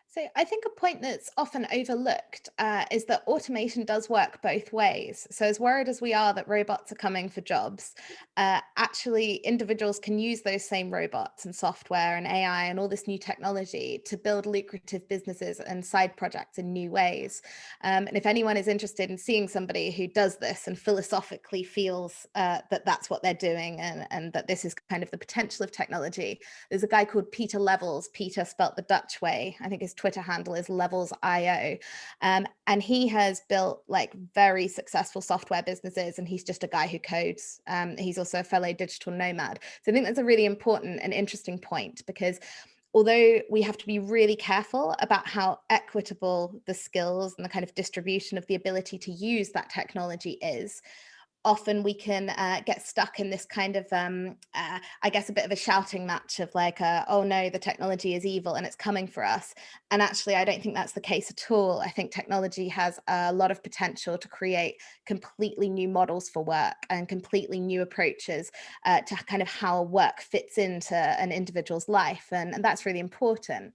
So I think a point that's often overlooked is that automation does work both ways. So as worried as we are that robots are coming for jobs, actually individuals can use those same robots and software and AI and all this new technology to build lucrative businesses and side projects in new ways. And if anyone is interested in seeing somebody who does this and philosophically feels that that's what they're doing and that this is kind of the potential of technology, there's a guy called Peter Levels, Peter spelt the Dutch way. I think his Twitter handle is Levels.io. And he has built like very successful software businesses, and he's just a guy who codes. He's also a fellow digital nomad. So I think that's a really important and interesting point, because although we have to be really careful about how equitable the skills and the kind of distribution of the ability to use that technology is, often we can get stuck in this kind of, I guess, a bit of a shouting match of like, oh no, the technology is evil and it's coming for us. And actually, I don't think that's the case at all. I think technology has a lot of potential to create completely new models for work and completely new approaches to kind of how work fits into an individual's life. And that's really important.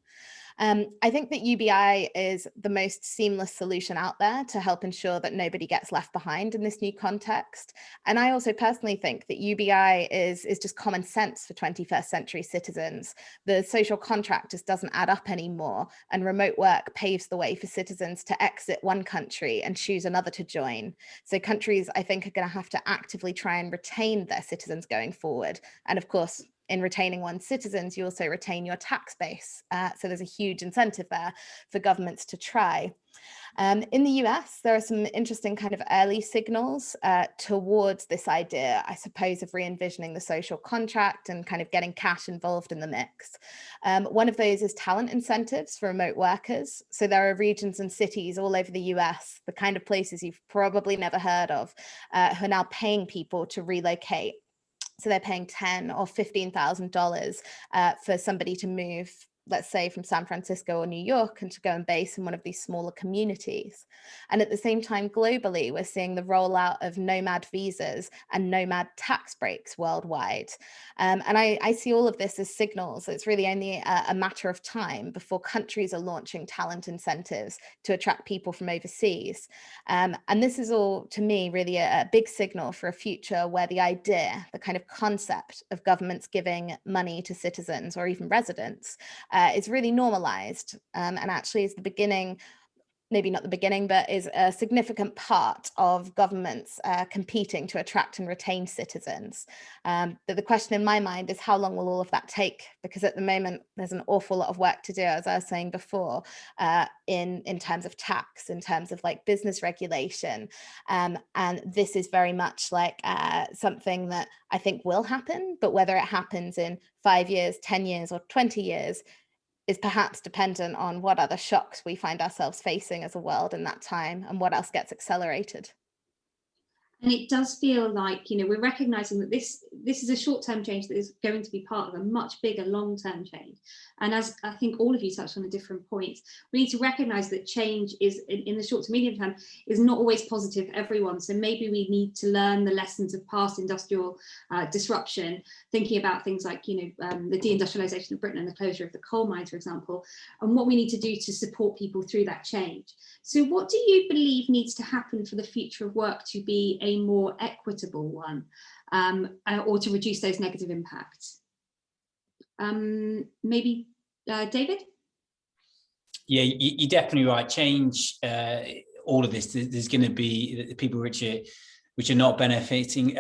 I think that UBI is the most seamless solution out there to help ensure that nobody gets left behind in this new context. And I also personally think that UBI is just common sense for 21st century citizens. The social contract just doesn't add up anymore, and remote work paves the way for citizens to exit one country and choose another to join. So countries, I think, are going to have to actively try and retain their citizens going forward. And of course, in retaining one's citizens, you also retain your tax base. So there's a huge incentive there for governments to try. In the US, there are some interesting kind of early signals towards this idea, I suppose, of re-envisioning the social contract and kind of getting cash involved in the mix. One of those is talent incentives for remote workers. So there are regions and cities all over the US, the kind of places you've probably never heard of, who are now paying people to relocate. So they're paying $10,000 or $15,000 for somebody to move, let's say, from San Francisco or New York and to go and base in one of these smaller communities. And at the same time, globally, we're seeing the rollout of nomad visas and nomad tax breaks worldwide. And I see all of this as signals. It's really only a matter of time before countries are launching talent incentives to attract people from overseas. And this is all, to me, really a big signal for a future where the idea, the kind of concept of governments giving money to citizens or even residents is really normalized, and actually is the beginning, maybe not the beginning, but is a significant part of governments competing to attract and retain citizens. But the question in my mind is, how long will all of that take? Because at the moment, there's an awful lot of work to do, as I was saying before, in terms of tax, in terms of like business regulation. And this is very much like something that I think will happen, but whether it happens in 5 years, 10 years, or 20 years is perhaps dependent on what other shocks we find ourselves facing as a world in that time and what else gets accelerated. And it does feel like, you know, we're recognizing that this is a short-term change that is going to be part of a much bigger long-term change. And as I think all of you touched on at different points, we need to recognize that change is in the short to medium term is not always positive for everyone. So maybe we need to learn the lessons of past industrial disruption, thinking about things like, you know, the deindustrialization of Britain and the closure of the coal mines, for example, and what we need to do to support people through that change. So what do you believe needs to happen for the future of work to be a more equitable one, or to reduce those negative impacts? Maybe David? Yeah, you're definitely right. Change, all of this, there's going to be people which are not benefiting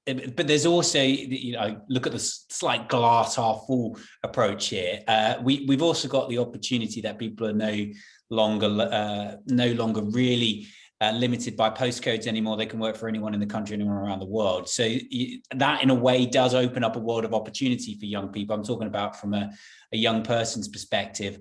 but there's also, you know, look at the slight glass half full approach here. We've also got the opportunity that people are no longer really limited by postcodes anymore. They can work for anyone in the country, anyone around the world. So that in a way does open up a world of opportunity for young people. I'm talking about from a young person's perspective.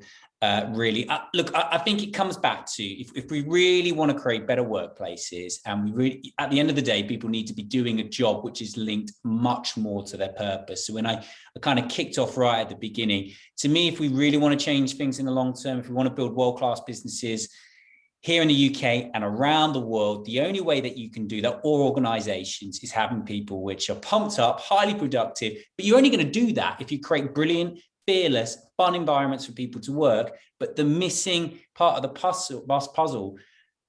Really, look, I think it comes back to if we really want to create better workplaces, and we really, at the end of the day, people need to be doing a job which is linked much more to their purpose. So when I kind of kicked off right at the beginning, to me, if we really want to change things in the long term, if we want to build world-class businesses here in the UK and around the world, the only way that you can do that, or organizations, is having people which are pumped up, highly productive. But you're only going to do that if you create brilliant, fearless, fun environments for people to work. But the missing part of the puzzle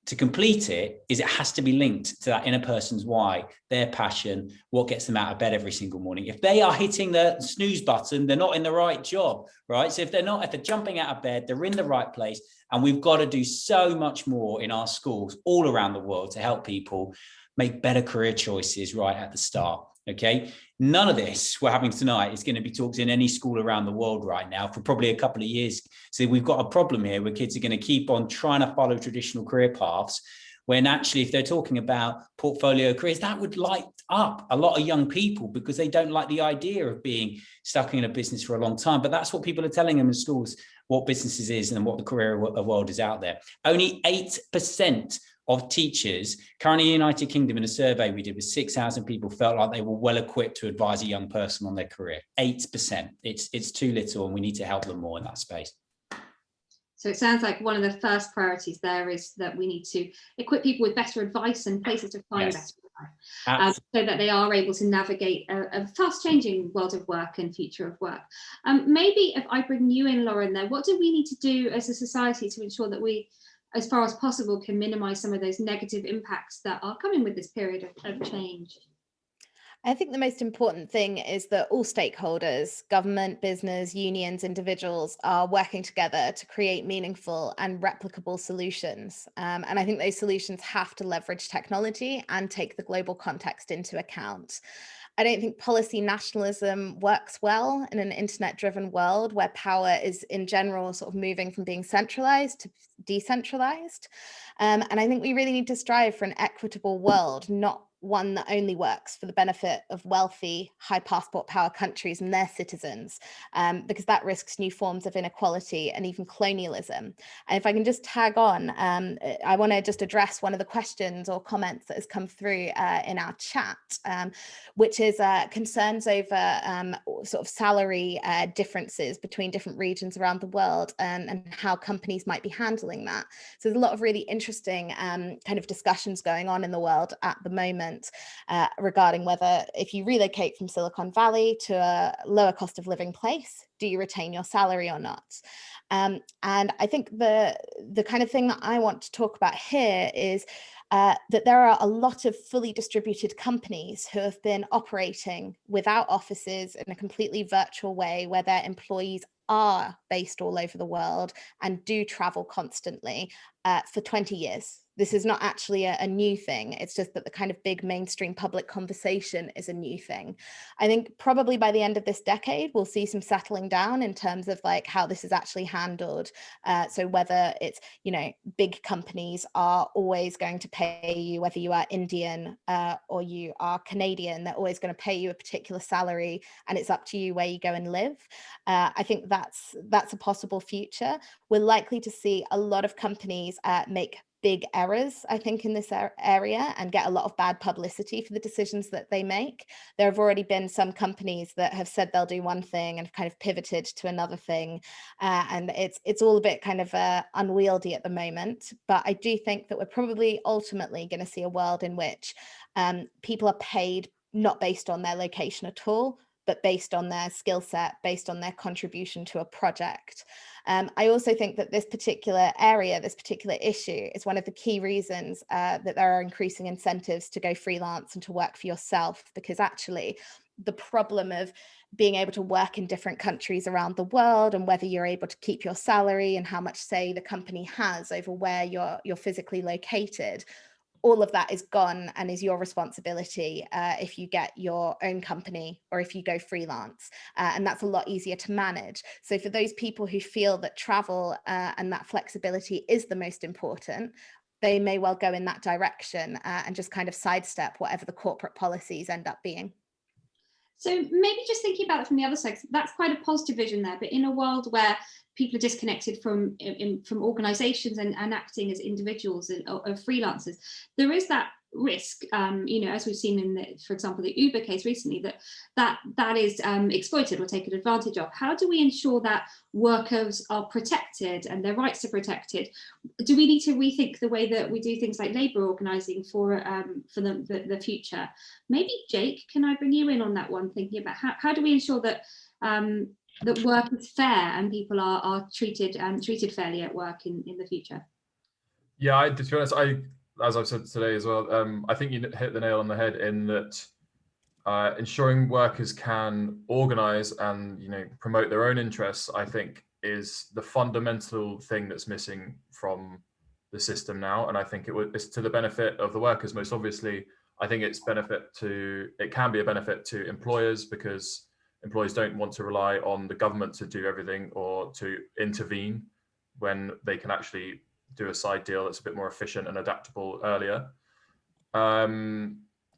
to complete it is it has to be linked to that inner person's why, their passion, what gets them out of bed every single morning. If they are hitting the snooze button, they're not in the right job, right? So if they're jumping out of bed, they're in the right place. And we've got to do so much more in our schools all around the world to help people make better career choices right at the start. Okay, none of this we're having tonight is going to be talked in any school around the world right now for probably a couple of years. So we've got a problem here where kids are going to keep on trying to follow traditional career paths, when actually, if they're talking about portfolio careers, that would light up a lot of young people, because they don't like the idea of being stuck in a business for a long time. But that's what people are telling them in schools, what businesses is and what the career world is out there. Only 8% of teachers currently in the United Kingdom, in a survey we did with 6,000 people, felt like they were well equipped to advise a young person on their career. 8%. It's too little, and we need to help them more in that space. So it sounds like one of the first priorities there is that we need to equip people with better advice and places to find better advice, so that they are able to navigate a fast-changing world of work and future of work. Maybe if I bring you in, Lauren, there, what do we need to do as a society to ensure that we, as far as possible, can minimise some of those negative impacts that are coming with this period of change? I think the most important thing is that all stakeholders, government, business, unions, individuals, are working together to create meaningful and replicable solutions. And I think those solutions have to leverage technology and take the global context into account. I don't think policy nationalism works well in an internet-driven world where power is in general sort of moving from being centralized to decentralized. And I think we really need to strive for an equitable world, not one that only works for the benefit of wealthy, high passport power countries and their citizens, because that risks new forms of inequality and even colonialism. And if I can just tag on, I want to just address one of the questions or comments that has come through in our chat, which is concerns over sort of salary differences between different regions around the world, and how companies might be handling that. So there's a lot of really interesting kind of discussions going on in the world at the moment regarding whether, if you relocate from Silicon Valley to a lower cost of living place, do you retain your salary or not? And I think the kind of thing that I want to talk about here is that there are a lot of fully distributed companies who have been operating without offices in a completely virtual way, where their employees are based all over the world and do travel constantly for 20 years. This is not actually a new thing. It's just that the kind of big mainstream public conversation is a new thing. I think probably by the end of this decade, we'll see some settling down in terms of like how this is actually handled. So whether it's, you know, big companies are always going to pay you, whether you are Indian or you are Canadian, they're always going to pay you a particular salary, and it's up to you where you go and live. I think that's a possible future. We're likely to see a lot of companies make big errors, I think, in this area, and get a lot of bad publicity for the decisions that they make. There have already been some companies that have said they'll do one thing and have kind of pivoted to another thing. And it's all a bit kind of unwieldy at the moment. But I do think that we're probably ultimately going to see a world in which people are paid not based on their location at all, but based on their skill set, based on their contribution to a project. I also think that this particular area, this particular issue, is one of the key reasons that there are increasing incentives to go freelance and to work for yourself, because actually the problem of being able to work in different countries around the world, and whether you're able to keep your salary and how much say the company has over where you're physically located, all of that is gone and is your responsibility if you get your own company or if you go freelance. And that's a lot easier to manage. So for those people who feel that travel and that flexibility is the most important, they may well go in that direction and just kind of sidestep whatever the corporate policies end up being. So maybe just thinking about it from the other side, that's quite a positive vision there, but in a world where people are disconnected from organizations and acting as individuals or freelancers, there is that risk, as we've seen in for example, the Uber case recently, that is exploited or taken advantage of. How do we ensure that workers are protected and their rights are protected? Do we need to rethink the way that we do things like labour organising for the future? Maybe Jake, can I bring you in on that one, thinking about how do we ensure that that work is fair and people are treated fairly at work in the future? Yeah, to be honest, as I've said today as well, I think you hit the nail on the head in that ensuring workers can organise and promote their own interests, I think, is the fundamental thing that's missing from the system now. And I think it's to the benefit of the workers. Most obviously, I think it can be a benefit to employers, because employers don't want to rely on the government to do everything or to intervene when they can actually do a side deal that's a bit more efficient and adaptable earlier. And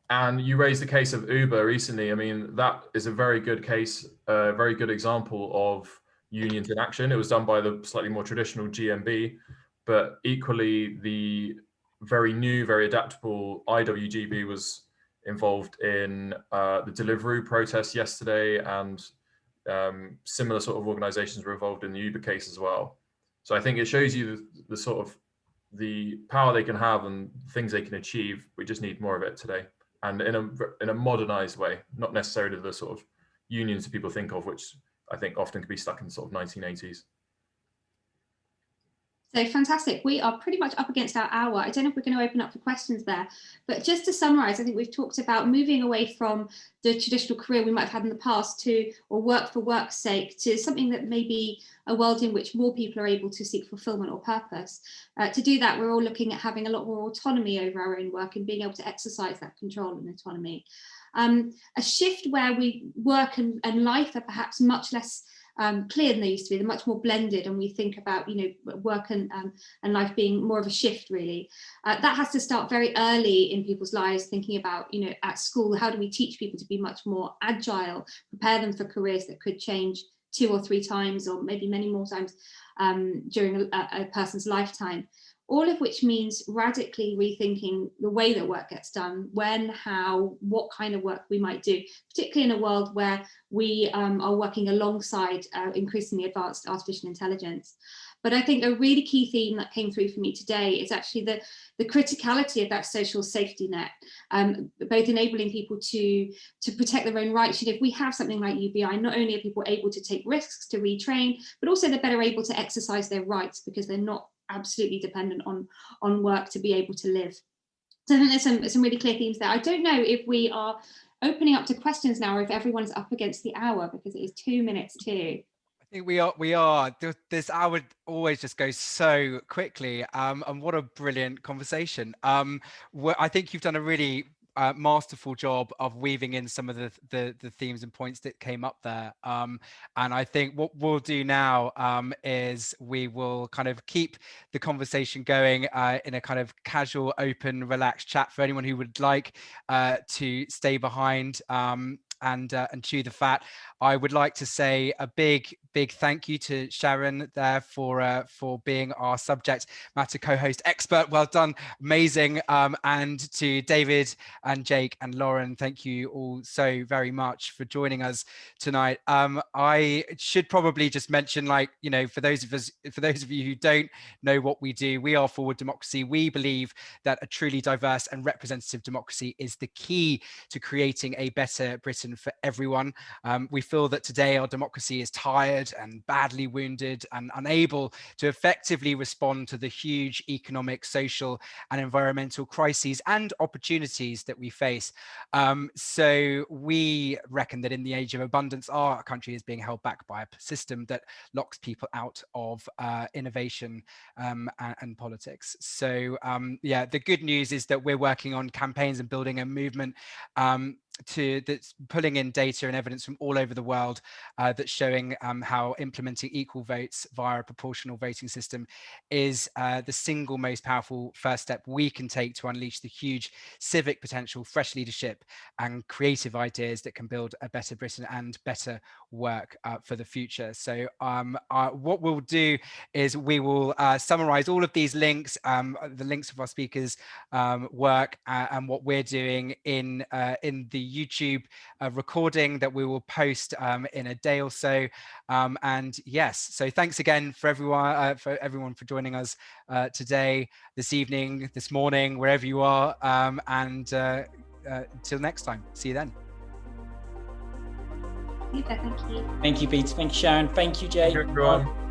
you raised the case of Uber recently. I mean, that is a very good case, a very good example of unions in action. It was done by the slightly more traditional GMB, but equally the very new, very adaptable IWGB was involved in the Deliveroo protest yesterday, and similar sort of organizations were involved in the Uber case as well. So I think it shows you the sort of the power they can have and things they can achieve. We just need more of it today, and in a modernized way, not necessarily the sort of unions that people think of, which I think often can be stuck in sort of 1980s. So fantastic. We are pretty much up against our hour. I don't know if we're going to open up for questions there, but just to summarize, I think we've talked about moving away from the traditional career we might have had in the past or work for work's sake, to something that may be a world in which more people are able to seek fulfillment or purpose. To do that, we're all looking at having a lot more autonomy over our own work and being able to exercise that control and autonomy. A shift where work and life are perhaps much less clear than they used to be. They're much more blended, and we think about work and life being more of a shift, really. That has to start very early in people's lives, thinking about at school, how do we teach people to be much more agile, prepare them for careers that could change 2 or 3 times, or maybe many more times during a person's lifetime. All of which means radically rethinking the way that work gets done, when, how, what kind of work we might do, particularly in a world where we are working alongside increasingly advanced artificial intelligence. But I think a really key theme that came through for me today is actually the criticality of that social safety net, both enabling people to protect their own rights. If we have something like UBI, not only are people able to take risks, to retrain, but also they're better able to exercise their rights because they're not absolutely dependent on work to be able to live. So I think there's some really clear themes there. I don't know if we are opening up to questions now, or if everyone's up against the hour, because it is 2 minutes to. I think we are. This hour always just goes so quickly, and what a brilliant conversation. I think you've done a really masterful job of weaving in some of the themes and points that came up there. And I think what we'll do now is we will kind of keep the conversation going in a kind of casual, open, relaxed chat for anyone who would like to stay behind and chew the fat. I would like to say a big thank you to Sharon there for being our subject matter co-host expert. Well done, amazing. And to David and Jake and Lauren, thank you all so very much for joining us tonight. I should probably just mention, for those of you who don't know what we do, we are Forward Democracy. We believe that a truly diverse and representative democracy is the key to creating a better Britain for everyone. We feel that today our democracy is tired and badly wounded and unable to effectively respond to the huge economic, social and environmental crises and opportunities that we face. So we reckon that in the age of abundance, our country is being held back by a system that locks people out of innovation and politics. So yeah, the good news is that we're working on campaigns and building a movement that's pulling in data and evidence from all over the world that's showing how implementing equal votes via a proportional voting system is the single most powerful first step we can take to unleash the huge civic potential, fresh leadership and creative ideas that can build a better Britain and better work for the future. So what we'll do is we will summarize all of these links, the links of our speakers' work and what we're doing in the YouTube recording that we will post in a day or so. And yes, so thanks again for everyone for joining us today, this evening, this morning, wherever you are. And till next time, see you then. Thank you. Thank you, Peter. Thank you, Sharon. Thank you, Jay. Thank you, everyone.